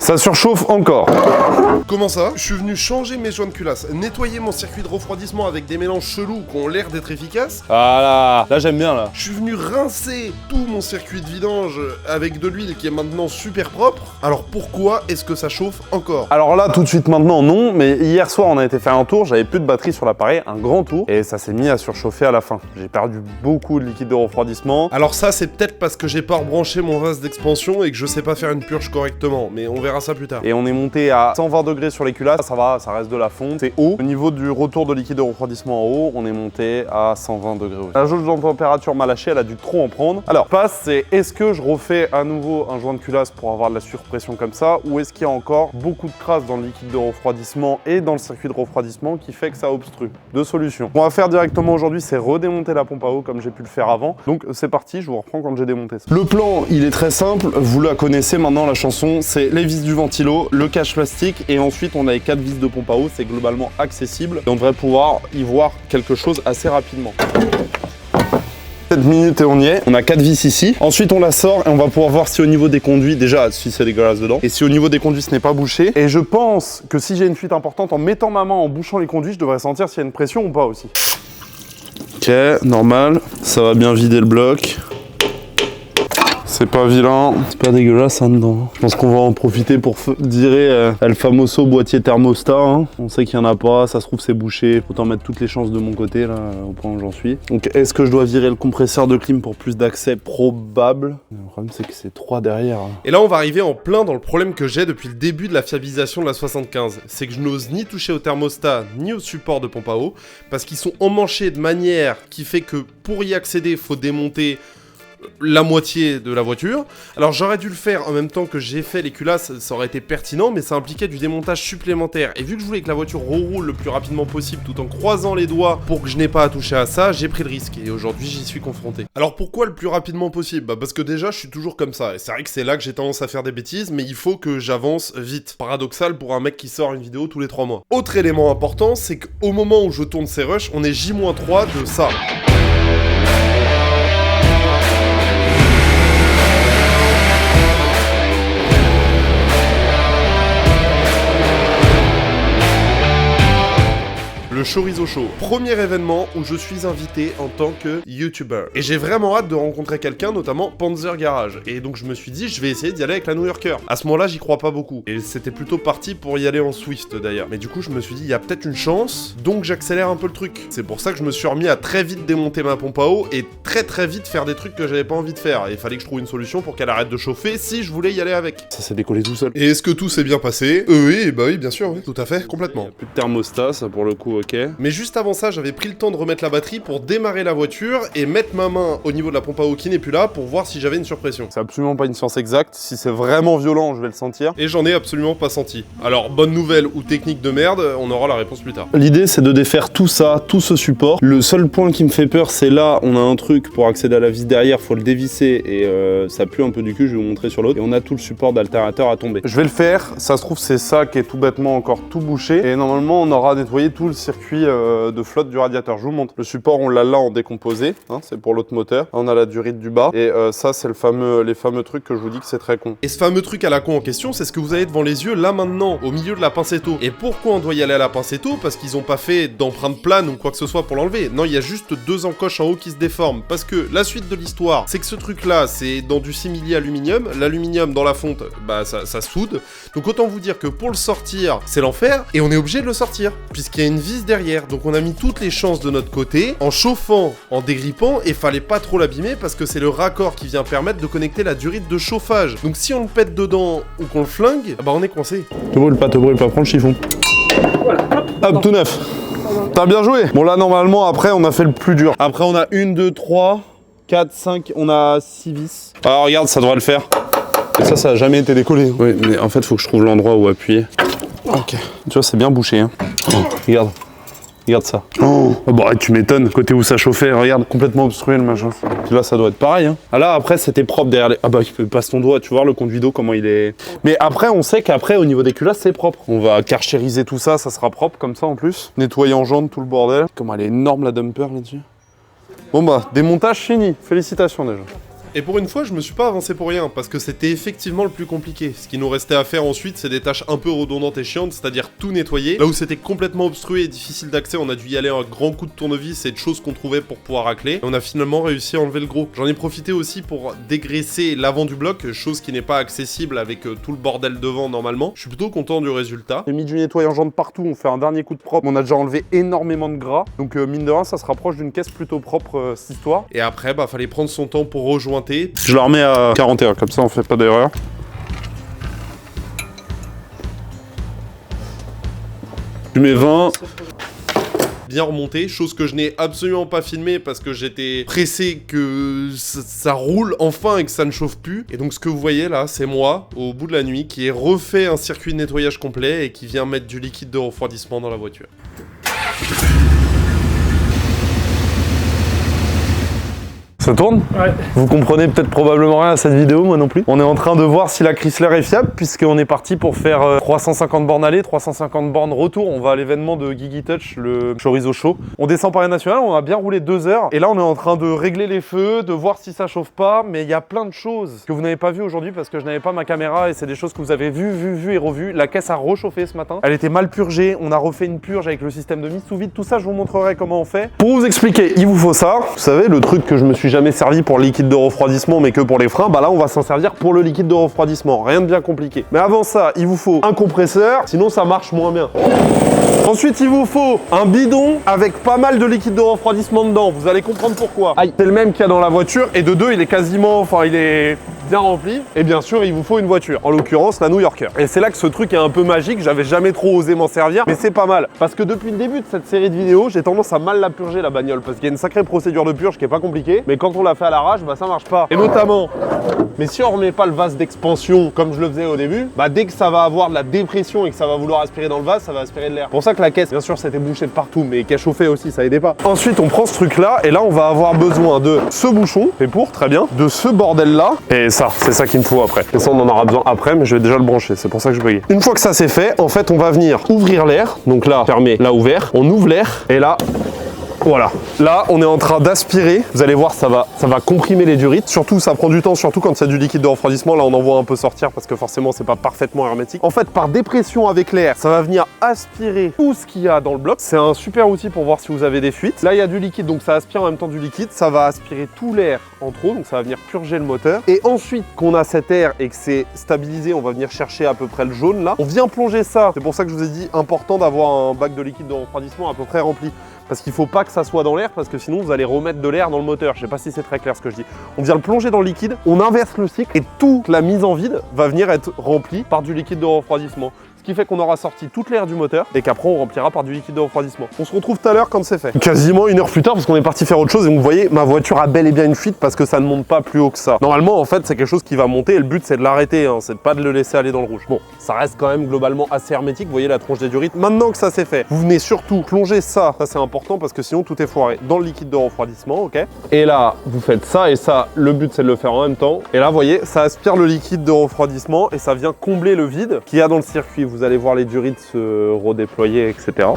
Ça surchauffe encore. Comment ça? Je suis venu changer mes joints de culasse, nettoyer mon circuit de refroidissement avec des mélanges chelous qui ont l'air d'être efficaces. Voilà, là j'aime bien là. Je suis venu rincer tout mon circuit de vidange avec de l'huile qui est maintenant super propre. Alors pourquoi est-ce que ça chauffe encore? Alors là, tout de suite maintenant, non, mais hier soir, on a été faire un tour, j'avais plus de batterie sur l'appareil, un grand tour, et ça s'est mis à surchauffer à la fin. J'ai perdu beaucoup de liquide de refroidissement. Alors ça, c'est peut-être parce que j'ai pas rebranché mon vase d'expansion et que je sais pas faire une purge correctement, mais on verra ça plus tard. Et on est monté à 120 degrés sur les culasses, ça va, ça reste de la fonte, c'est haut. Au niveau du retour de liquide de refroidissement en haut, on est monté à 120 degrés aussi. La jauge de température m'a lâché, elle a dû trop en prendre. Alors, passe, c'est est-ce que je refais à nouveau un joint de culasse pour avoir de la surpression comme ça, ou est-ce qu'il y a encore beaucoup de crasse dans le liquide de refroidissement et dans le circuit de refroidissement qui fait que ça obstrue? Deux solutions. Ce qu'on va faire directement aujourd'hui, c'est redémonter la pompe à eau comme j'ai pu le faire avant. Donc c'est parti, je vous reprends quand j'ai démonté ça. Le plan, il est très simple, vous la connaissez maintenant la chanson, c'est les vis du ventilo, le cache plastique et ensuite on a les 4 vis de pompe à eau, c'est globalement accessible et on devrait pouvoir y voir quelque chose assez rapidement. 7 minutes et on y est. On a 4 vis ici. Ensuite, on la sort et on va pouvoir voir si au niveau des conduits, déjà, si c'est dégueulasse dedans, et si au niveau des conduits, ce n'est pas bouché. Et je pense que si j'ai une fuite importante, en mettant ma main en bouchant les conduits, je devrais sentir s'il y a une pression ou pas aussi. Ok, normal. Ça va bien vider le bloc. C'est pas vilain, c'est pas dégueulasse hein, dedans. Je pense qu'on va en profiter pour virer El Famoso boîtier thermostat. Hein. On sait qu'il y en a pas, ça se trouve c'est bouché. Autant mettre toutes les chances de mon côté là, au point où j'en suis. Donc est-ce que je dois virer le compresseur de clim pour plus d'accès? Probable. Le problème c'est que c'est 3 derrière. Hein. Et là on va arriver en plein dans le problème que j'ai depuis le début de la fiabilisation de la 75. C'est que je n'ose ni toucher au thermostat ni au support de pompe à eau parce qu'ils sont emmanchés de manière qui fait que pour y accéder, il faut démonter la moitié de la voiture. Alors j'aurais dû le faire en même temps que j'ai fait les culasses, ça aurait été pertinent, mais ça impliquait du démontage supplémentaire. Et vu que je voulais que la voiture reroule le plus rapidement possible tout en croisant les doigts pour que je n'ai pas à toucher à ça, j'ai pris le risque et aujourd'hui j'y suis confronté. Alors pourquoi le plus rapidement possible? Parce que déjà je suis toujours comme ça et c'est vrai que c'est là que j'ai tendance à faire des bêtises, mais il faut que j'avance vite. Paradoxal pour un mec qui sort une vidéo tous les 3 mois. Autre élément important, c'est qu'au moment où je tourne ces rushs, on est J-3 de ça. Le Chorizo Show, premier événement où je suis invité en tant que YouTuber. Et j'ai vraiment hâte de rencontrer quelqu'un, notamment Panzer Garage. Et donc je me suis dit, je vais essayer d'y aller avec la New Yorker. À ce moment-là, j'y crois pas beaucoup. Et c'était plutôt parti pour y aller en Swift d'ailleurs. Mais du coup, je me suis dit, il y a peut-être une chance, donc j'accélère un peu le truc. C'est pour ça que je me suis remis à très vite démonter ma pompe à eau et très vite faire des trucs que j'avais pas envie de faire. Et il fallait que je trouve une solution pour qu'elle arrête de chauffer si je voulais y aller avec. Ça s'est décollé tout seul. Et est-ce que tout s'est bien passé? Oui, bah oui, bien sûr, oui, tout à fait, complètement. Plus de thermostat, ça pour le coup, ok. Mais juste avant ça, j'avais pris le temps de remettre la batterie pour démarrer la voiture et mettre ma main au niveau de la pompe à eau qui n'est plus là pour voir si j'avais une surpression. C'est absolument pas une science exacte. Si c'est vraiment violent, je vais le sentir. Et j'en ai absolument pas senti. Alors, bonne nouvelle ou technique de merde, on aura la réponse plus tard. L'idée, c'est de défaire tout ça, tout ce support. Le seul point qui me fait peur, c'est là, on a un truc pour accéder à la vis derrière, faut le dévisser et ça pue un peu du cul, je vais vous montrer sur l'autre. Et on a tout le support d'alternateur à tomber. Je vais le faire, ça se trouve, c'est ça qui est tout bêtement encore tout bouché. Et normalement, on aura nettoyé tout le circuit de flotte du radiateur. Je vous montre. Le support, on l'a là en décomposé, hein, c'est pour l'autre moteur. Là, on a la durite du bas. Et ça, c'est les fameux trucs que je vous dis que c'est très con. Et ce fameux truc à la con en question, c'est ce que vous avez devant les yeux là maintenant, au milieu de la pincetto. Et pourquoi on doit y aller à la pincetto? Parce qu'ils ont pas fait d'empreinte plane ou quoi que ce soit pour l'enlever. Non, il y a juste 2 encoches en haut qui se déforment. Parce que la suite de l'histoire, c'est que ce truc-là, c'est dans du simili aluminium. L'aluminium dans la fonte, bah ça soude. Donc autant vous dire que pour le sortir, c'est l'enfer. Et on est obligé de le sortir, puisqu'il y a une vis derrière. Donc on a mis toutes les chances de notre côté, en chauffant, en dégrippant, et fallait pas trop l'abîmer parce que c'est le raccord qui vient permettre de connecter la durite de chauffage. Donc si on le pète dedans ou qu'on le flingue, bah on est coincé. Te brûle pas, prends le chiffon. Voilà, hop, tout neuf. T'as bien joué. Bon là, normalement, après, on a fait le plus dur. Après, on a 1, 2, 3, 4, 5, on a 6 vis. Alors regarde, ça devrait le faire. Et ça a jamais été décollé. Oui, mais en fait, faut que je trouve l'endroit où appuyer. Ok. Tu vois, c'est bien bouché. Hein. Oh, regarde. Regarde ça. Oh, bon, tu m'étonnes. Côté où ça chauffait, regarde, complètement obstrué le machin. Là, ça doit être pareil. Hein. Ah là, après, c'était propre derrière les... Ah bah, passe ton doigt, tu vois le conduit d'eau, comment il est... Mais après, on sait qu'après, au niveau des culasses, c'est propre. On va karchériser tout ça, ça sera propre comme ça en plus. Nettoyer en jante tout le bordel. Comment elle est énorme la dumper là-dessus. Bon bah, démontage fini. Félicitations déjà. Et pour une fois, je me suis pas avancé pour rien, parce que c'était effectivement le plus compliqué. Ce qui nous restait à faire ensuite, c'est des tâches un peu redondantes et chiantes, c'est-à-dire tout nettoyer. Là où c'était complètement obstrué et difficile d'accès, on a dû y aller un grand coup de tournevis et de choses qu'on trouvait pour pouvoir racler. Et on a finalement réussi à enlever le gros. J'en ai profité aussi pour dégraisser l'avant du bloc, chose qui n'est pas accessible avec tout le bordel devant normalement. Je suis plutôt content du résultat. J'ai mis du nettoyant de partout, on fait un dernier coup de propre. On a déjà enlevé énormément de gras. Donc mine de rien, ça se rapproche d'une caisse plutôt propre cette histoire. Et après, bah fallait prendre son temps pour rejointer. Je la remets à 41, comme ça on fait pas d'erreur. Je mets 20. Bien remonté, chose que je n'ai absolument pas filmé parce que j'étais pressé que ça roule enfin et que ça ne chauffe plus. Et donc ce que vous voyez là, c'est moi, au bout de la nuit, qui ai refait un circuit de nettoyage complet et qui vient mettre du liquide de refroidissement dans la voiture. Ça tourne? Ouais. Vous comprenez peut-être probablement rien à cette vidéo, moi non plus. On est en train de voir si la Chrysler est fiable, puisqu'on est parti pour faire 350 bornes aller, 350 bornes retour. On va à l'événement de Gigi Touch, le chorizo show. On descend Paris National, on a bien roulé 2 heures. Et là, on est en train de régler les feux, de voir si ça chauffe pas. Mais il y a plein de choses que vous n'avez pas vues aujourd'hui parce que je n'avais pas ma caméra et c'est des choses que vous avez vues et revues. La caisse a rechauffé ce matin. Elle était mal purgée. On a refait une purge avec le système de mise sous vide. Tout ça, je vous montrerai comment on fait. Pour vous expliquer, il vous faut ça. Vous savez, le truc que je me suis jamais servi pour le liquide de refroidissement mais que pour les freins, bah là on va s'en servir pour le liquide de refroidissement, rien de bien compliqué. Mais avant ça, il vous faut un compresseur, sinon ça marche moins bien. Ensuite, il vous faut un bidon avec pas mal de liquide de refroidissement dedans, vous allez comprendre pourquoi. C'est le même qu'il y a dans la voiture et de deux, il est quasiment, enfin il est bien rempli. Et bien sûr, il vous faut une voiture, en l'occurrence la New Yorker. Et c'est là que ce truc est un peu magique, j'avais jamais trop osé m'en servir, mais c'est pas mal. Parce que depuis le début de cette série de vidéos, j'ai tendance à mal la purger la bagnole, parce qu'il y a une sacrée procédure de purge qui est pas compliquée, mais quand on l'a fait à l'arrache, bah ça marche pas. Et notamment, mais si on remet pas le vase d'expansion comme je le faisais au début, bah dès que ça va avoir de la dépression et que ça va vouloir aspirer dans le vase, ça va aspirer de l'air. Pour ça que la caisse, bien sûr, c'était bouché de partout, mais qu'elle chauffait aussi, ça aidait pas. Ensuite, on prend ce truc là, et là, on va avoir besoin de ce bouchon, et pour, très bien, de ce bordel là, et ça, c'est ça qu'il me faut après. Et ça, on en aura besoin après, mais je vais déjà le brancher, c'est pour ça que je bugais. Une fois que ça c'est fait, en fait, on va venir ouvrir l'air, donc là, fermé, là, ouvert, on ouvre l'air, et là, voilà, là on est en train d'aspirer, vous allez voir ça va comprimer les durites, surtout ça prend du temps, surtout quand il y a du liquide de refroidissement, là on en voit un peu sortir parce que forcément c'est pas parfaitement hermétique. En fait par dépression avec l'air, ça va venir aspirer tout ce qu'il y a dans le bloc, c'est un super outil pour voir si vous avez des fuites. Là il y a du liquide donc ça aspire en même temps du liquide, ça va aspirer tout l'air en trop, donc ça va venir purger le moteur. Et ensuite qu'on a cet air et que c'est stabilisé, on va venir chercher à peu près le jaune là, on vient plonger ça, c'est pour ça que je vous ai dit important d'avoir un bac de liquide de refroidissement à peu près rempli. Parce qu'il ne faut pas que ça soit dans l'air, parce que sinon vous allez remettre de l'air dans le moteur. Je ne sais pas si c'est très clair ce que je dis. On vient le plonger dans le liquide, on inverse le cycle et toute la mise en vide va venir être remplie par du liquide de refroidissement. Ce qui fait qu'on aura sorti toute l'air du moteur et qu'après on remplira par du liquide de refroidissement. On se retrouve tout à l'heure quand c'est fait. Quasiment 1 heure plus tard parce qu'on est parti faire autre chose et vous voyez, ma voiture a bel et bien une fuite parce que ça ne monte pas plus haut que ça. Normalement, en fait, c'est quelque chose qui va monter et le but c'est de l'arrêter, hein, c'est pas de le laisser aller dans le rouge. Bon, ça reste quand même globalement assez hermétique, vous voyez la tronche des durites. Maintenant que ça c'est fait, vous venez surtout plonger ça c'est important parce que sinon tout est foiré, dans le liquide de refroidissement, ok? Et là, vous faites ça et ça, le but c'est de le faire en même temps. Et là, vous voyez, ça aspire le liquide de refroidissement et ça vient combler le vide qu'il y a dans le circuit. Vous allez voir les durites se redéployer, etc.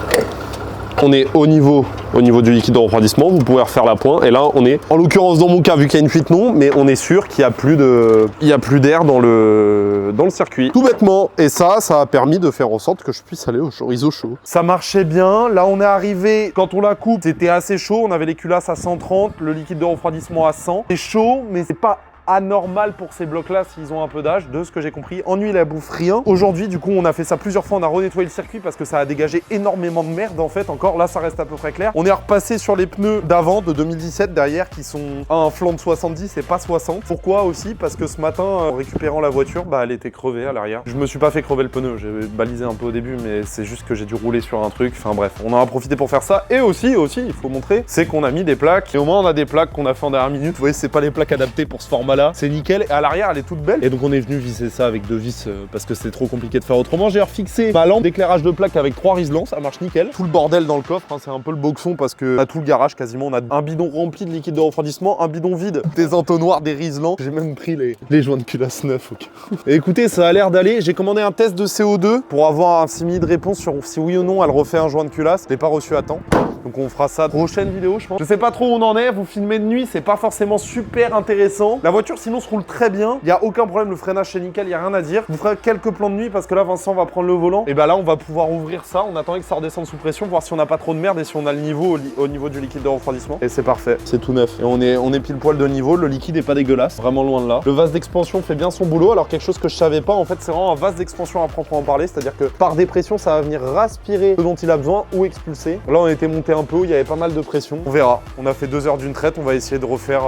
On est au niveau du liquide de refroidissement, vous pouvez refaire la pointe, et là on est, en l'occurrence dans mon cas, vu qu'il y a une fuite non, mais on est sûr qu'il n'y a plus d'air dans le circuit. Tout bêtement, et ça a permis de faire en sorte que je puisse aller au chorizo chaud. Ça marchait bien, là on est arrivé, quand on la coupe, c'était assez chaud, on avait les culasses à 130, le liquide de refroidissement à 100. C'est chaud, mais c'est pas anormal pour ces blocs-là s'ils ont un peu d'âge, de ce que j'ai compris. Ennui, la bouffe, rien. Aujourd'hui, du coup, on a fait ça plusieurs fois, on a renettoyé le circuit parce que ça a dégagé énormément de merde en fait. Encore là, ça reste à peu près clair. On est repassé sur les pneus d'avant de 2017 derrière qui sont à un flanc de 70 et pas 60. Pourquoi aussi? Parce que ce matin, en récupérant la voiture, bah elle était crevée à l'arrière. Je me suis pas fait crever le pneu, j'ai balisé un peu au début, mais c'est juste que j'ai dû rouler sur un truc. Enfin bref, on en a profité pour faire ça. Et aussi, il faut montrer, c'est qu'on a mis des plaques. Et au moins, on a des plaques qu'on a fait en dernière minute. Vous voyez, c'est pas les plaques adaptées pour ce format-là. C'est nickel. Et à l'arrière, elle est toute belle. Et donc, on est venu visser ça avec 2 vis parce que c'était trop compliqué de faire autrement. J'ai refixé ma lampe d'éclairage de plaque avec 3 riselants. Ça marche nickel. Tout le bordel dans le coffre, hein, c'est un peu le boxon parce que on a tout le garage quasiment. On a un bidon rempli de liquide de refroidissement, un bidon vide, des entonnoirs, des riselants. J'ai même pris les joints de culasse neufs. Okay. Et écoutez, ça a l'air d'aller. J'ai commandé un test de CO2 pour avoir un simili de réponse sur si oui ou non elle refait un joint de culasse. Je l'ai pas reçu à temps. Donc on fera ça prochaine vidéo, je pense. Je sais pas trop où on en est. Vous filmez de nuit, c'est pas forcément super intéressant. La voiture voiture sinon se roule très bien. Il y a aucun problème, le freinage c'est nickel, il y a rien à dire. Je vous ferai quelques plans de nuit parce que là Vincent va prendre le volant. Et bah là on va pouvoir ouvrir ça. On attendait que ça redescende sous pression, voir si on n'a pas trop de merde et si on a le niveau au niveau du liquide de refroidissement. Et c'est parfait, c'est tout neuf. Et on est pile poil de niveau. Le liquide est pas dégueulasse, vraiment loin de là. Le vase d'expansion fait bien son boulot. Alors quelque chose que je savais pas, en fait c'est vraiment un vase d'expansion à proprement parler, c'est-à-dire que par dépression ça va venir aspirer ce dont il a besoin ou expulser. Là on était monté un peu, il y avait pas mal de pression. On verra. On a fait 2 heures d'une traite, on va essayer de refaire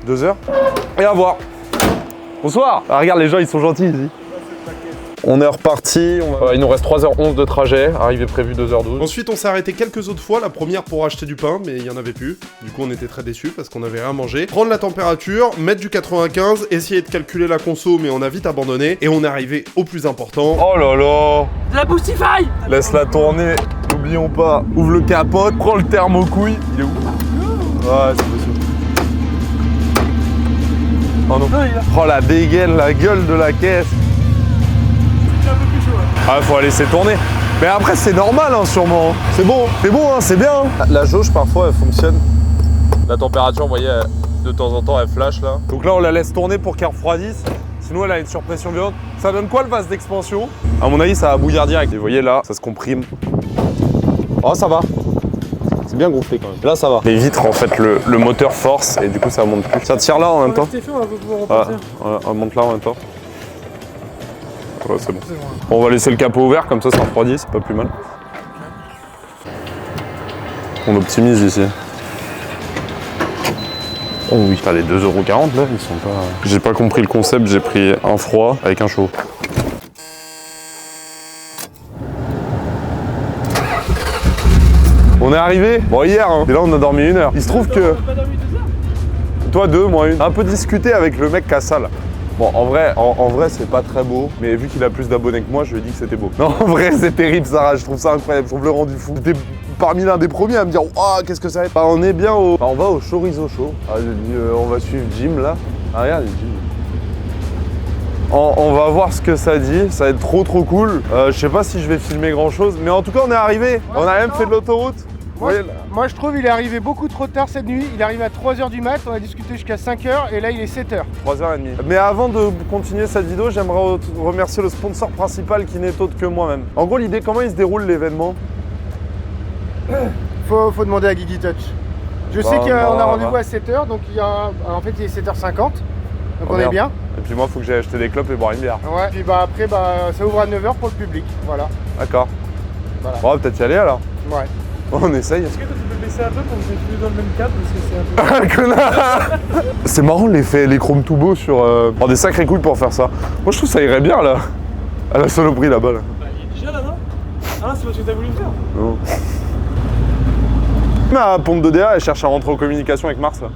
2 heures. Et à voir. Bonsoir. Ah, regarde les gens ils sont gentils ici. On est reparti, il nous reste 3h11 de trajet, arrivée prévue 2h12. Ensuite, on s'est arrêté quelques autres fois. La première pour acheter du pain, mais il y en avait plus. Du coup, on était très déçus parce qu'on avait rien mangé. Prendre la température, mettre du 95, essayer de calculer la conso, mais on a vite abandonné. Et on est arrivé au plus important. Oh là là. De la Boostify. Laisse-la tourner, n'oublions pas. Ouvre le capote, prends le thermocouille. Il est où? Ouais, c'est possible. Oh non. Oh la dégaine, la gueule de la caisse. Ah, faut la laisser tourner. Mais après, c'est normal, hein, sûrement. C'est bon, hein, c'est bien. La jauge, parfois, elle fonctionne. La température, vous voyez, de temps en temps, elle flash, là. Donc là, on la laisse tourner pour qu'elle refroidisse. Sinon, elle a une surpression violente. Ça donne quoi, le vase d'expansion? À mon avis, ça va bouillir direct. Et vous voyez, là, ça se comprime. Oh, ça va. C'est bien gonflé, quand même. Là, ça va. Les vitres, en fait, le moteur force, et du coup, ça monte plus. Ça tire là, en même temps. On monte là, en même temps. Ouais, c'est bon. Bon, on va laisser le capot ouvert, comme ça refroidit, c'est pas plus mal. On optimise ici. Oh oui, t'as les 2,40 € là, ils sont pas... J'ai pas compris le concept, j'ai pris un froid avec un chaud. On est arrivé. Bon, hier, hein. Et là, on a dormi 1 heure. Il se trouve que... Toi 2, moi 1. Un peu discuté avec le mec qui a ça là. Bon, en vrai, c'est pas très beau, mais vu qu'il a plus d'abonnés que moi, je lui ai dit que c'était beau. Non, en vrai, c'est terrible, Sarah, je trouve ça incroyable, je trouve le rendu fou. J'étais parmi l'un des premiers à me dire, oh, qu'est-ce que ça va être. Bah, on est bien au... Bah, on va au Chorizo Show. Ah, j'ai dit, on va suivre Jim, là. Ah, regarde, Jim. On va voir ce que ça dit, ça va être trop cool. Je sais pas si je vais filmer grand-chose, mais en tout cas, on est arrivé. On a même fait de l'autoroute. Moi je trouve il est arrivé beaucoup trop tard cette nuit, il est arrivé à 3h du mat, on a discuté jusqu'à 5h et là il est 7h. 3h30. Mais avant de continuer cette vidéo, j'aimerais remercier le sponsor principal qui n'est autre que moi-même. En gros, l'idée, comment il se déroule l'événement? Faut demander à Guigui Touch. Je sais qu'on a rendez-vous à 7h, donc en fait il est 7h50, donc on est bien. Et puis moi, il faut que j'aille acheter des clopes et boire une bière. Ouais, puis bah après ça ouvre à 9h pour le public, voilà. D'accord. Voilà. On va peut-être y aller alors. Ouais. On essaye. Est-ce que toi tu peux baisser un peu pour que je sois dans le même cadre parce que c'est un peu... Connard. C'est marrant les chromes tout beaux sur... Oh, des sacrées couilles pour faire ça. Moi je trouve ça irait bien là. À la saloperie là-bas là. Bah il est déjà là, non? Ah c'est parce que t'as voulu le faire. Non. Ma pompe de DA, elle cherche à rentrer en communication avec Mars là.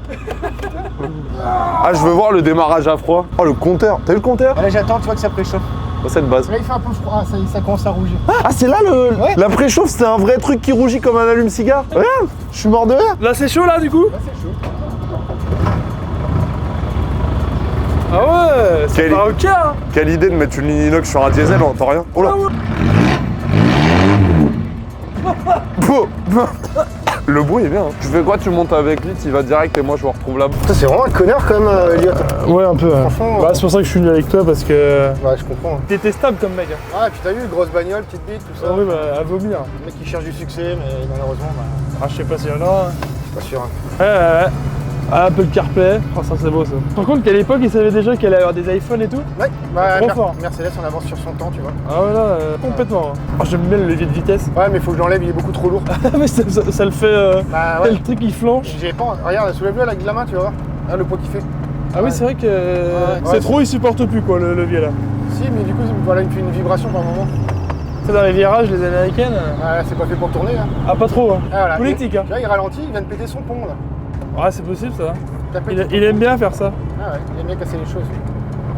Ah, je veux voir le démarrage à froid. Oh, le compteur. T'as vu le compteur? Là j'attends, tu vois que ça préchauffe. Oh, cette base. Là il fait un peu froid, ça commence à rougir. Ah, c'est là la préchauffe, c'était un vrai truc qui rougit comme un allume-cigare. Regarde, je suis mort de rire. Là c'est chaud là du coup? Là c'est chaud. Ah ouais, c'est pas ok hein. Quelle idée de mettre une ligne inox sur un diesel, on entend rien. Oh là. Le bruit est bien. Hein. Tu fais quoi? Tu montes avec lui, tu vas direct et moi je vous retrouve là. C'est vraiment un connard quand même, Elliot. Ouais, un peu. Franchement, bah, c'est pour ça que je suis venu avec toi parce que. Ouais, je comprends. T'es testable comme mec. Hein. Ah, et puis t'as vu, grosse bagnole, petite bite, tout ça. Ah oui, bah à vomir. Le mec qui cherche du succès, mais malheureusement, bah, Ah, je sais pas s'il y en a. je suis pas sûr. Hein. Ouais. Ah, Apple CarPlay. Oh, ça c'est beau ça. Par contre, qu'à l'époque, il savait déjà qu'elle allait avoir des iPhones et tout. Ouais, bah, Trop fort. Mercedes, on avance sur son temps, tu vois. Ah ouais, là, complètement. Oh, j'aime bien le levier de vitesse. Ouais, mais faut que je l'enlève, il est beaucoup trop lourd. Mais ça le fait. Bah ouais. Le truc il flanche. J'ai pas. Regarde, soulève-le avec la main, tu vas voir. Là, le poids qu'il fait. Ah oui, c'est vrai que c'est trop, il supporte plus quoi le levier là. Si, mais du coup, voilà, il me fait une vibration par moment. C'est dans les virages, les américaines. Ah, c'est pas fait pour tourner, hein. Ah, pas trop. Hein. Ah, voilà. Politique, hein. Tu vois, il ralentit, il vient de péter son pont, là. Ah, c'est possible ça. T'as Il aime bien faire ça. Ah ouais, il aime bien casser les choses.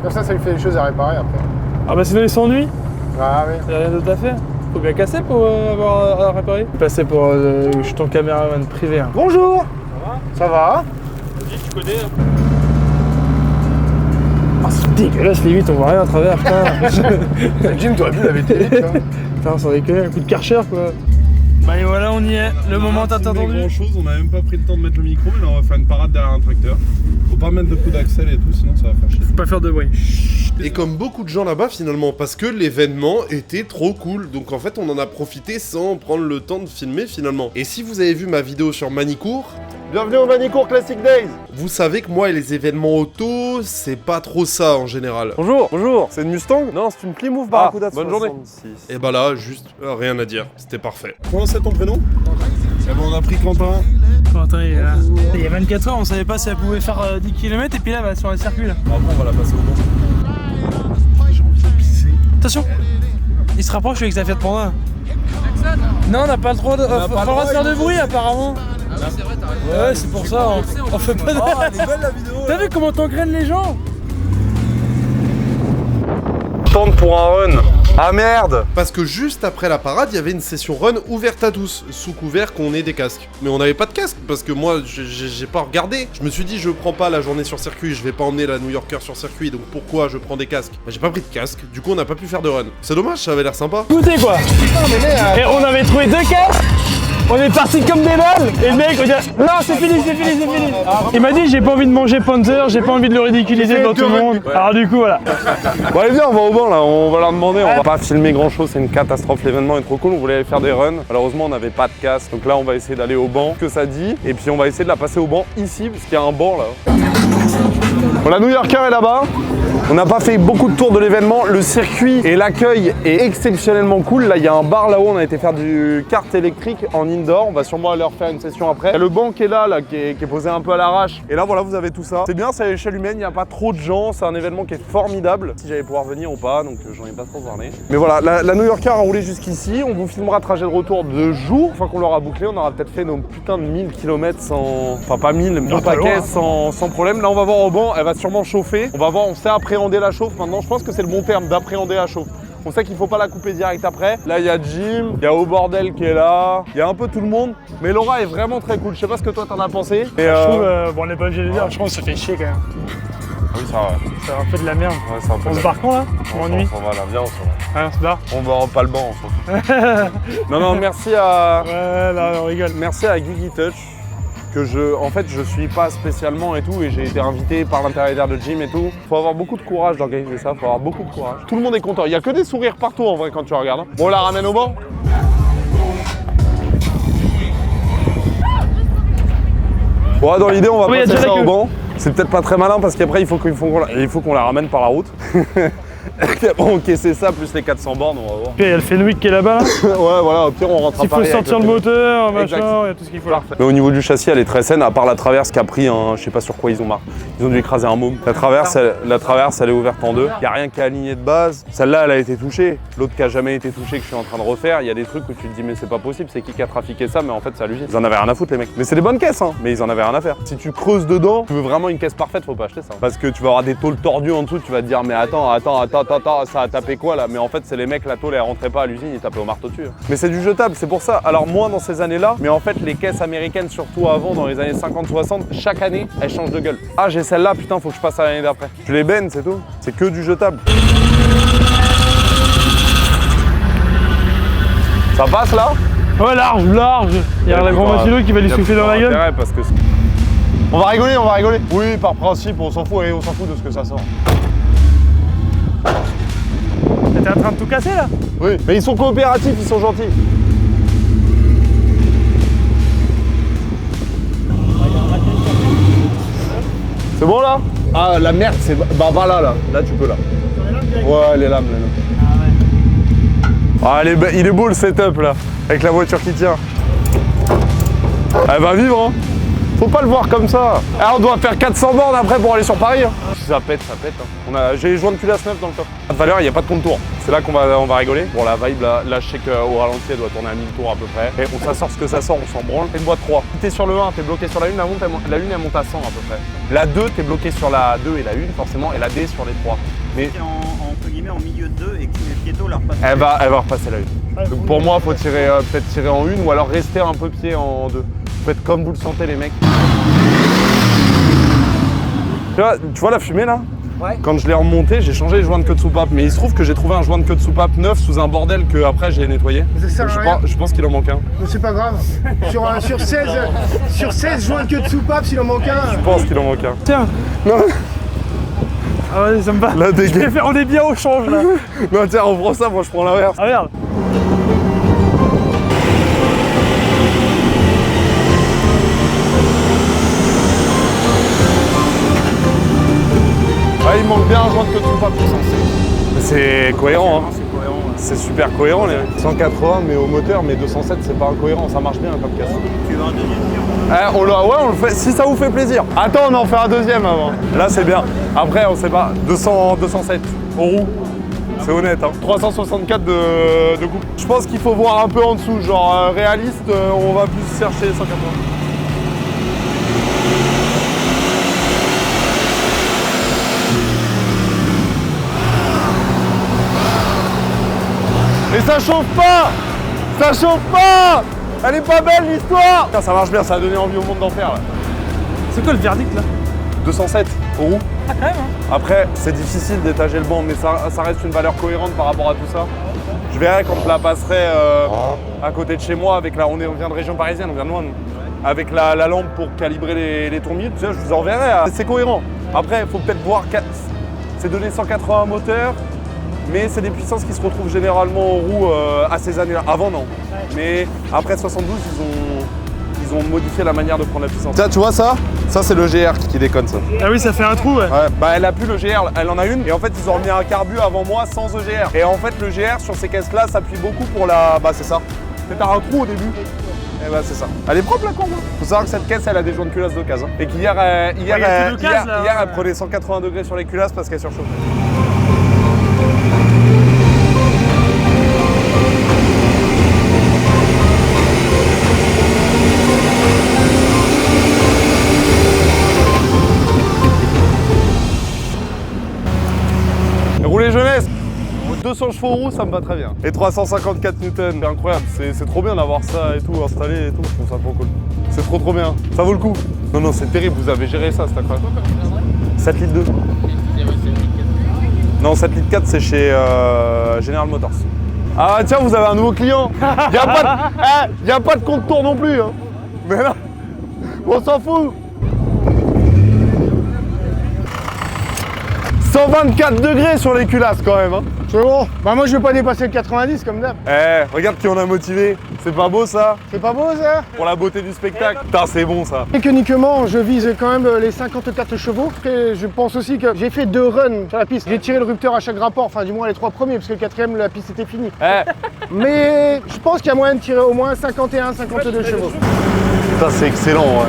Comme ça lui fait des choses à réparer après. Ah bah sinon il s'ennuie. Ah ouais. Il y a rien d'autre à faire. Faut bien casser pour avoir à réparer. Passer pour je suis ton caméraman privé. Hein. Bonjour. Ça va? Vas-y, tu connais. Ah, c'est dégueulasse les vitres, on voit rien à travers, putain. Jim, t'aurais pu laver tes vitres, tu vois. Putain, sans déconner, un coup de Karcher quoi. Bah et voilà, on y est. Le moment tant attendu. Grand chose, on a même pas pris le temps de mettre le micro, mais là on va faire une parade derrière un tracteur. Faut pas mettre de coup d'accel et tout, sinon ça va faire chier. Faut pas faire de bruit. Et comme beaucoup de gens là-bas finalement, parce que l'événement était trop cool. Donc en fait, on en a profité sans prendre le temps de filmer finalement. Et si vous avez vu ma vidéo sur Manicourt, Bienvenue au Manicourt Classic Days. vous savez que moi et les événements auto, c'est pas trop ça en général. Bonjour. C'est une Mustang? Non, c'est une Plymouth Barracuda. Bonne journée. 66. Et bah là, juste rien à dire, c'était parfait. Comment c'est ton prénom? C'est bon, on a pris Quentin. Quentin, il est là. Il y a 24 heures, on savait pas si elle pouvait faire 10 km et puis là, bah, sur le circuit là. Après, on va la passer au banc. J'ai envie de pisser. Attention, il se rapproche avec sa Fiat Panda. Non, on n'a pas le droit de, pas le droit de faire de bruit apparemment. C'est vrai, t'as raison. Ouais, c'est pour ça, on fait pas de... Oh, elle est belle la vidéo. T'as vu comment t'engraines les gens? Tente pour un run. Ah merde. Parce que juste après la parade, il y avait une session run ouverte à tous, sous couvert qu'on ait des casques. Mais on n'avait pas de casque, parce que moi, j'ai pas regardé. Je me suis dit, je prends pas la journée sur circuit, je vais pas emmener la New Yorker sur circuit, donc pourquoi je prends des casques? Bah, j'ai pas pris de casque, du coup on n'a pas pu faire de run. C'est dommage, ça avait l'air sympa. Écoutez quoi. Et on avait trouvé 2 casques. On est parti comme des balles. Et le mec, on dit non, c'est fini. Il m'a dit, j'ai pas envie de manger Panzer, j'ai pas envie de le ridiculiser devant tout le monde. Alors du coup, voilà. Bon allez viens, on va au banc là, on va leur demander, on va pas filmer grand chose, c'est une catastrophe, l'événement est trop cool, on voulait aller faire des runs, malheureusement on n'avait pas de casque, donc là on va essayer d'aller au banc, ce que ça dit, et puis on va essayer de la passer au banc ici, parce qu'il y a un banc là. Bon, la New Yorker est là-bas, on n'a pas fait beaucoup de tours de l'événement, le circuit et l'accueil est exceptionnellement cool, là il y a un bar là-haut, on a été faire du kart électrique en indoor, on va sûrement aller refaire une session après. Il y a le banc qui est là, qui est posé un peu à l'arrache, et là voilà vous avez tout ça. C'est bien, c'est à l'échelle humaine, il n'y a pas trop de gens, c'est un événement qui est formidable, si j'allais pouvoir venir ou pas, donc j'en ai pas trop parlé. Mais voilà, la New Yorker a roulé jusqu'ici, on vous filmera le trajet de retour de jour, une fois qu'on l'aura bouclé, on aura peut-être fait nos putains de 1000 km sans... Enfin pas 1000, mais paquet sans problème. Là on va voir au banc, elle va sûrement chauffer, on va voir, on sait appréhender la chauffe maintenant, je pense que c'est le bon terme d'appréhender la chauffe. On sait qu'il faut pas la couper direct après. Là, il y a Jim, il y a Au Bordel qui est là, il y a un peu tout le monde. Mais Laura est vraiment très cool. Je sais pas ce que toi t'en as pensé. Mais Je trouve, bon, on n'est pas obligé de le dire, je pense que ça fait chier quand même. Ah oui, ça va. C'est un peu de la merde. Ouais, c'est un peu On se barre quand là? On m'ennuie. On va là, viens, on s'en va. Allez, on se barre. On va pas le banc, on s'en fout. Non, merci à... Ouais, là, on rigole. Merci à Gigi Touch. Que en fait, je suis pas spécialement et tout, et j'ai été invité par l'intermédiaire de Jim et tout. Faut avoir beaucoup de courage d'organiser ça, faut avoir beaucoup de courage. Tout le monde est content, il y a que des sourires partout en vrai quand tu regardes. Bon, on la ramène au banc. Bon, dans l'idée, on va passer ça au banc. C'est peut-être pas très malin parce qu'après, il faut qu'on la ramène par la route. Bon, ok, c'est ça, plus les 400 bornes, on va voir. Ok, il y a le Fenwick qui est là-bas. Ouais, voilà, au pire, on rentre à Paris. Il faut sortir le moteur, machin, Exact. il y a tout ce qu'il faut là. Mais au niveau du châssis, elle est très saine, à part la traverse qui a pris un... Je sais pas sur quoi ils ont marqué. Ils ont dû écraser un môme. La traverse, elle est ouverte en deux. Il n'y a rien qui est aligné de base. Celle-là, elle a été touchée. L'autre qui a jamais été touchée, que je suis en train de refaire. Il y a des trucs où tu te dis, mais c'est pas possible, c'est qui a trafiqué ça? Mais en fait, c'est à l'usine. Ils en avaient rien à foutre, les mecs. Mais c'est des bonnes caisses, hein. Mais ils en avaient rien à faire. Si tu creuses dedans, tu veux vraiment une caisse parfaite, faut pas acheter ça. Parce que tu vas avoir des tôles tordues en dessous, tu vas te dire, mais attends, ça a tapé quoi là? Mais en fait, c'est les mecs, la tôle, elle rentrait pas à l'usine, ils tapaient au marteau dessus. Mais c'est du jetable, c'est pour ça. Alors, moins dans ces années-là, mais en fait, les caisses américaines, surtout avant, dans les années 50-60, chaque année, elles changent de gueule. Ah, j'ai celle-là, putain, faut que je passe à l'année d'après. Je les baigne, c'est tout. C'est que du jetable. Ça passe là? Ouais, large. Il y a la grand Mathilde qui va lui souffler dans la gueule. Parce que on va rigoler. Oui, par principe, on s'en fout et on s'en fout de ce que ça sort. T'es en train de tout casser là? Oui, mais ils sont coopératifs, ils sont gentils. C'est bon là? Ah, la merde, c'est... Bah, va là. Là, tu peux là. Ouais, les lames. Ah, il est beau le setup là, avec la voiture qui tient. Elle va vivre, hein. Faut pas le voir comme ça. Alors, on doit faire 400 bornes après pour aller sur Paris. Hein. Si ça pète, ça pète. Hein. J'ai les joints de culasse neuf dans le coffre. À valeur, il n'y a pas de contour. C'est là qu'on va rigoler. Bon, la vibe, là je sais qu'au ralenti, elle doit tourner à 1000 tours à peu près. Et ça sort ce que ça sort, on s'en branle. T'es une boîte 3. Si t'es sur le 1, t'es bloqué sur la 1, la 1 elle monte à 100 à peu près. La 2, t'es bloqué sur la 2 et la 1 forcément, et la D sur les 3. Mais Entre guillemets en milieu de 2 et que les piétons leur passent. elle va repasser la 1. Donc pour moi, faut tirer peut-être tirer en 1 ou alors rester un peu pied en 2. Faites comme vous le sentez les mecs. Tu vois la fumée là? Quand je l'ai remonté, j'ai changé les joints de queue de soupape. Mais il se trouve que j'ai trouvé un joint de queue de soupape neuf sous un bordel que après j'ai nettoyé. Ça sert à rien. Je pense qu'il en manque un. Mais c'est pas grave. Sur 16 joints de queue de soupape, s'il en manque un. Je pense qu'il en manque un. Tiens. Non, Ah ouais, ça me va. la Je vais dégaine. faire, on est bien au change là. Non, tiens, on prend ça, moi je prends l'inverse. Ah regarde. Ah, il manque bien un joint de queue de soupape, je pense. Mais c'est cohérent, hein. C'est super cohérent, les mecs. 180, mais au moteur, mais 207, c'est pas incohérent. Ça marche bien comme casse. Tu veux un deuxième? On le fait, si ça vous fait plaisir. Attends, on en fait un deuxième avant. Là, c'est bien. Après, on sait pas. 207 aux roues. C'est honnête, hein. 364 de coupe. Je pense qu'il faut voir un peu en dessous. Genre, réaliste, on va plus chercher les 180. Mais ça chauffe pas! Ça chauffe pas! Elle est pas belle l'histoire! Putain, ça marche bien, ça a donné envie au monde d'en faire là. C'est quoi le verdict là? 207 aux roues. Ah quand même hein. Après, c'est difficile d'étager le banc, mais ça reste une valeur cohérente par rapport à tout ça. Je verrai quand je la passerai à côté de chez moi, avec on vient de région parisienne, on vient de loin nous. Avec la lampe pour calibrer les tourniers, je vous enverrai. C'est cohérent. Après, il faut peut-être voir, c'est donné 180 moteurs. Mais c'est des puissances qui se retrouvent généralement aux roues à ces années-là. Avant, non. Mais après 72, ils ont modifié la manière de prendre la puissance. Tiens, tu vois ça? Ça, c'est le GR qui déconne, ça. Ah oui, ça fait un trou ouais. Ouais, bah elle a plus le GR, elle en a une. Et en fait, ils ont remis un carbu avant moi sans EGR. Et en fait, le GR sur ces caisses-là s'appuie beaucoup pour la... Bah, c'est ça. C'est un trou au début. Et bah, c'est ça. Elle est propre, la courbe. Faut savoir que cette caisse, elle a des joints de culasse d'occasion. Et qu'hier, elle prenait 180 degrés sur les culasses parce qu'elle surchauffe. Rouler jeunesse, 200 chevaux roue, ça me va très bien. Et 354 newtons, c'est incroyable. C'est trop bien d'avoir ça et tout, installé et tout. Je trouve ça trop cool. C'est trop bien. Ça vaut le coup. Non, non, c'est terrible, vous avez géré ça, c'est incroyable. 7 litres 2. Non, 7 litres 4, c'est chez General Motors. Ah tiens, vous avez un nouveau client. Y a pas de compte-tour non plus. Hein. Mais là, on s'en fout. 124 degrés sur les culasses quand même. Hein. C'est bon. Bah moi je vais pas dépasser le 90 comme d'hab. Regarde qui on a motivé. C'est pas beau ça? C'est pas beau ça? Pour la beauté du spectacle. Putain, c'est bon ça. Mécaniquement, je vise quand même les 54 chevaux. Et je pense aussi que j'ai fait 2 runs sur la piste. J'ai tiré le rupteur à chaque rapport, enfin du moins les 3 premiers, parce que le 4ème, la piste était finie. Mais je pense qu'il y a moyen de tirer au moins 51, 52 chevaux. Putain, c'est excellent, ouais.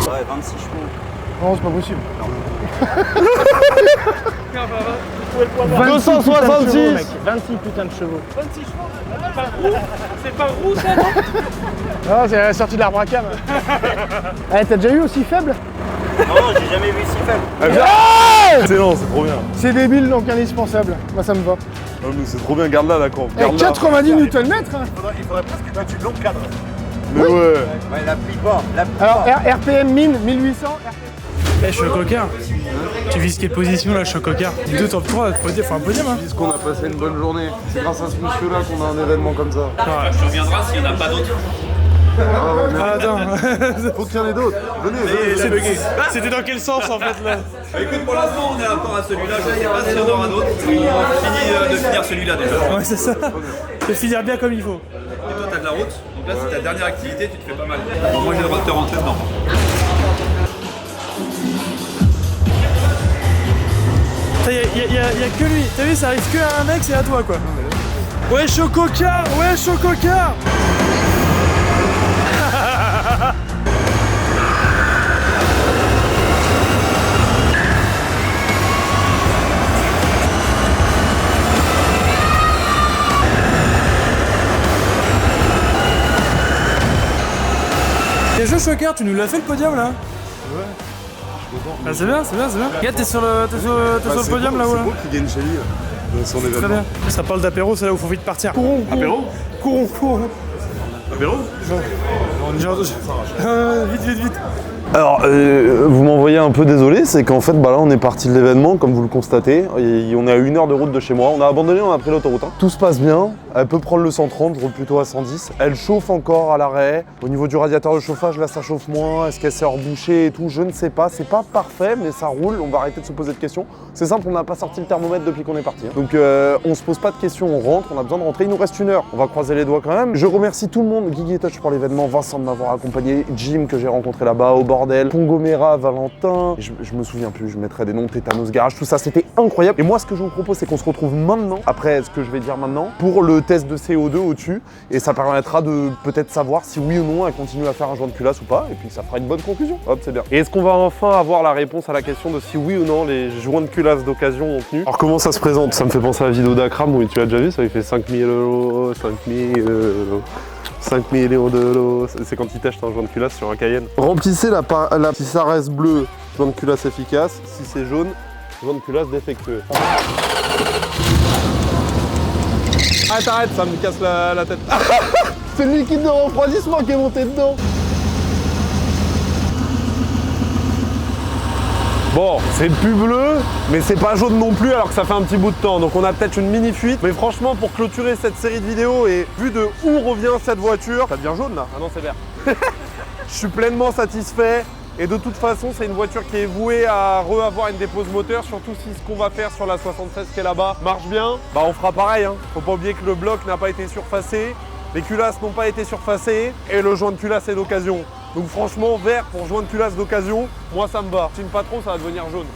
Ouais, 26 chevaux. Non, c'est pas possible. 266. 26 putains de chevaux. 26 chevaux. C'est pas roux ça non? Ah, c'est la sortie de l'arbre à cam. Eh, t'as déjà eu aussi faible? Non, j'ai jamais vu si faible. Excellent, c'est trop bien. C'est débile donc indispensable. Moi ça me va. Non, mais c'est trop bien, garde-la la courbe. Eh, 90 Nm. Il faudrait presque que tu l'encadres. Mais ouais. Ouais, la plie pas. Alors RPM mine 1800. Eh, je suis un coquin. Tu vises quelle position là, je suis un coquin? 2 top 3, faut un podium hein. Dis qu'on a passé une bonne journée. C'est grâce à ce monsieur-là qu'on a un événement comme ça. Tu reviendras s'il n'y en a pas d'autres. Ah, attends. Faut qu'il y en ait d'autres. Venez. C'était dans quel sens en fait là? Écoute, pour l'instant, on est encore à celui-là. Je ne sais pas s'il y en aura d'autres. On finit de finir celui-là déjà. Ouais, c'est ça. De finir bien comme il faut. Et toi, t'as de la route. Donc là, c'est ta dernière activité. Tu te fais pas mal. Bon, moi, j'ai le droit de te rentrer dedans. Il y a que lui. T'as vu, ça arrive que à un mec, c'est à toi quoi. Ouais, chaud coquin. Ouais, chaud coquin. T'es chaud choqueur, tu nous l'as fait le podium là? Ouais. Ah, c'est bien, c'est bien, c'est bien. Regarde, t'es sur le podium là-haut. C'est beau qu'il gagne chez lui dans son événement. Très bien. Ça parle d'apéro, c'est là où il faut vite partir. Courons, Apéro courons. Apéro Vite. Alors, vous m'envoyez un peu désolé, c'est qu'en fait, bah là, on est parti de l'événement, comme vous le constatez. Et on est à 1 heure de route de chez moi. On a abandonné, on a pris l'autoroute. Tout se passe bien. Elle peut prendre le 130, je roule plutôt à 110. Elle chauffe encore à l'arrêt. Au niveau du radiateur de chauffage, là, ça chauffe moins. Est-ce qu'elle s'est rebouchée et tout? Je ne sais pas. C'est pas parfait, mais ça roule. On va arrêter de se poser de questions. C'est simple, on n'a pas sorti le thermomètre depuis qu'on est parti. Donc, on se pose pas de questions. On rentre, on a besoin de rentrer. Il nous reste 1 heure. On va croiser les doigts quand même. Je remercie tout le monde. Guigui et Touch pour l'événement. Vincent de m'avoir accompagné. Jim que j'ai rencontré là-bas au bordel. Pongomera, Valentin. Je me souviens plus. Je mettrai des noms. Tétanos Garage. Tout ça, c'était incroyable. Et moi, ce que je vous propose, c'est qu'on se retrouve maintenant, après ce que je vais dire maintenant, pour le test de CO2 au-dessus. Et ça permettra de peut-être savoir si oui ou non elle continue à faire un joint de culasse ou pas. Et puis ça fera une bonne conclusion. Hop, c'est bien. Et est-ce qu'on va enfin avoir la réponse à la question de si oui ou non les joints de culasse d'occasion ont tenu? Alors comment ça se présente? Ça me fait penser à la vidéo d'Akram où tu l'as déjà vu, ça lui fait 5000 €, 5000 €. 5 millions d'euros, c'est quand il t'achète un joint de culasse sur un Cayenne. Remplissez si ça reste bleu, joint de culasse efficace. Si c'est jaune, joint de culasse défectueux. Arrête, ça me casse la tête. C'est le liquide de refroidissement qui est monté dedans. Bon, c'est plus bleu, mais c'est pas jaune non plus alors que ça fait un petit bout de temps. Donc on a peut-être une mini fuite. Mais franchement, pour clôturer cette série de vidéos et vu de où revient cette voiture, ça devient jaune là. Ah non, c'est vert. Je suis pleinement satisfait. Et de toute façon, c'est une voiture qui est vouée à avoir une dépose moteur, surtout si ce qu'on va faire sur la 76 qui est là-bas marche bien, bah on fera pareil. Faut pas oublier que le bloc n'a pas été surfacé, les culasses n'ont pas été surfacées et le joint de culasse est d'occasion. Donc franchement, vert pour joint de culasse d'occasion, moi ça me va. Si une patron, ça va devenir jaune.